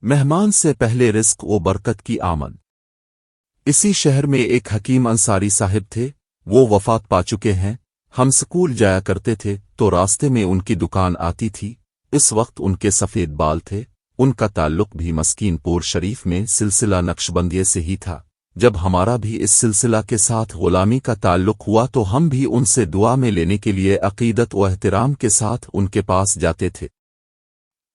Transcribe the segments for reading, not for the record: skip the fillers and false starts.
مہمان سے پہلے رزق و برکت کی آمد۔ اسی شہر میں ایک حکیم انصاری صاحب تھے، وہ وفات پا چکے ہیں۔ ہم سکول جایا کرتے تھے تو راستے میں ان کی دکان آتی تھی۔ اس وقت ان کے سفید بال تھے۔ ان کا تعلق بھی مسکین پور شریف میں سلسلہ نقشبندیہ سے ہی تھا۔ جب ہمارا بھی اس سلسلہ کے ساتھ غلامی کا تعلق ہوا تو ہم بھی ان سے دعا میں لینے کے لیے عقیدت و احترام کے ساتھ ان کے پاس جاتے تھے۔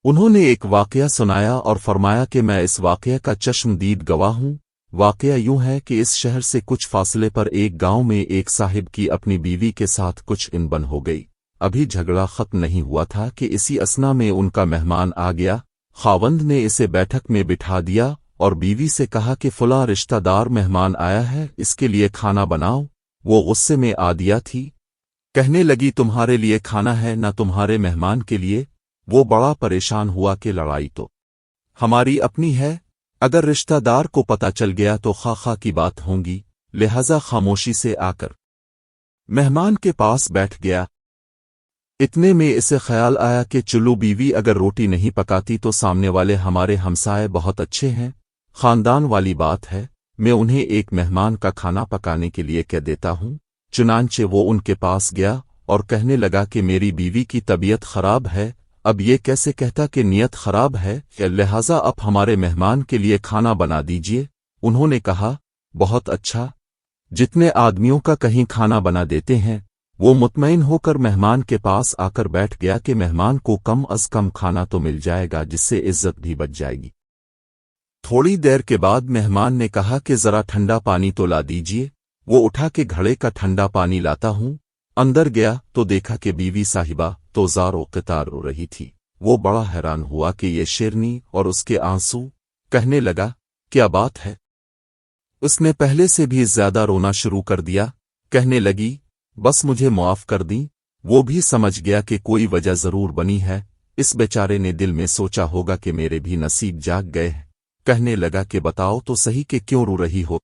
انہوں نے ایک واقعہ سنایا اور فرمایا کہ میں اس واقعے کا چشم دید گواہ ہوں۔ واقعہ یوں ہے کہ اس شہر سے کچھ فاصلے پر ایک گاؤں میں ایک صاحب کی اپنی بیوی کے ساتھ کچھ انبن ہو گئی۔ ابھی جھگڑا ختم نہیں ہوا تھا کہ اسی اثنا میں ان کا مہمان آ گیا۔ خاوند نے اسے بیٹھک میں بٹھا دیا اور بیوی سے کہا کہ فلاں رشتہ دار مہمان آیا ہے، اس کے لیے کھانا بناؤ۔ وہ غصے میں آدیا تھی، کہنے لگی تمہارے لیے کھانا ہے نہ تمہارے مہمان کے لیے۔ وہ بڑا پریشان ہوا کہ لڑائی تو ہماری اپنی ہے، اگر رشتہ دار کو پتہ چل گیا تو خواہ کی بات ہونگی، لہذا خاموشی سے آ کر مہمان کے پاس بیٹھ گیا۔ اتنے میں اسے خیال آیا کہ چلو بیوی اگر روٹی نہیں پکاتی تو سامنے والے ہمارے ہمسائے بہت اچھے ہیں، خاندان والی بات ہے، میں انہیں ایک مہمان کا کھانا پکانے کے لیے کہہ دیتا ہوں۔ چنانچہ وہ ان کے پاس گیا اور کہنے لگا کہ میری بیوی کی طبیعت خراب ہے، اب یہ کیسے کہتا کہ نیت خراب ہے، لہذا اب ہمارے مہمان کے لیے کھانا بنا دیجئے۔ انہوں نے کہا بہت اچھا، جتنے آدمیوں کا کہیں کھانا بنا دیتے ہیں۔ وہ مطمئن ہو کر مہمان کے پاس آ کر بیٹھ گیا کہ مہمان کو کم از کم کھانا تو مل جائے گا جس سے عزت بھی بچ جائے گی۔ تھوڑی دیر کے بعد مہمان نے کہا کہ ذرا ٹھنڈا پانی تو لا دیجئے۔ وہ اٹھا کے گھڑے کا ٹھنڈا پانی لاتا ہوں۔ اندر گیا تو دیکھا کہ بیوی صاحبہ تو زار و قطار رو رہی تھی۔ وہ بڑا حیران ہوا کہ یہ شیرنی اور اس کے آنسو، کہنے لگا کیا بات ہے؟ اس نے پہلے سے بھی زیادہ رونا شروع کر دیا۔ کہنے لگی بس مجھے معاف کر دیں۔ وہ بھی سمجھ گیا کہ کوئی وجہ ضرور بنی ہے، اس بیچارے نے دل میں سوچا ہوگا کہ میرے بھی نصیب جاگ گئے ہیں۔ کہنے لگا کہ بتاؤ تو صحیح کہ کیوں رو رہی ہو؟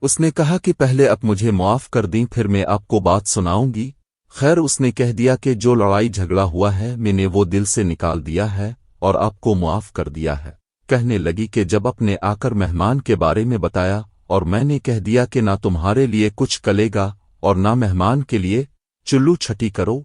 اس نے کہا کہ پہلے اب مجھے معاف کر دیں پھر میں آپ کو بات سناؤں گی۔ خیر اس نے کہہ دیا کہ جو لڑائی جھگڑا ہوا ہے میں نے وہ دل سے نکال دیا ہے اور آپ کو معاف کر دیا ہے۔ کہنے لگی کہ جب اپنے آ کر مہمان کے بارے میں بتایا اور میں نے کہہ دیا کہ نہ تمہارے لیے کچھ کلے گا اور نہ مہمان کے لیے، چلو چھٹی کرو،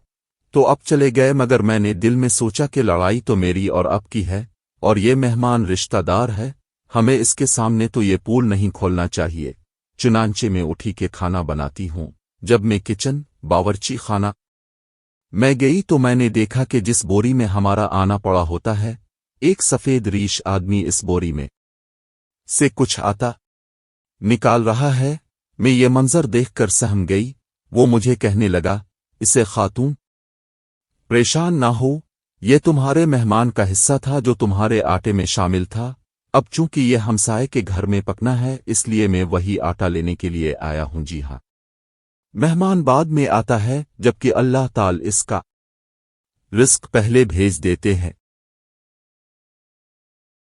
تو اب چلے گئے، مگر میں نے دل میں سوچا کہ لڑائی تو میری اور آپ کی ہے اور یہ مہمان رشتہ دار ہے، ہمیں اس کے سامنے تو یہ پول نہیں کھولنا چاہیے۔ چنانچہ میں اٹھی کے کھانا بناتی ہوں۔ جب میں کچن باورچی خانہ میں گئی تو میں نے دیکھا کہ جس بوری میں ہمارا آنا پڑا ہوتا ہے، ایک سفید ریش آدمی اس بوری میں سے کچھ آتا نکال رہا ہے۔ میں یہ منظر دیکھ کر سہم گئی۔ وہ مجھے کہنے لگا اسے خاتون پریشان نہ ہو، یہ تمہارے مہمان کا حصہ تھا جو تمہارے آٹے میں شامل تھا، اب چونکہ یہ ہمسائے کے گھر میں پکنا ہے اس لیے میں وہی آٹا لینے کے لیے آیا ہوں۔ جی ہاں، مہمان بعد میں آتا ہے جبکہ اللہ تعالی اس کا رزق پہلے بھیج دیتے ہیں۔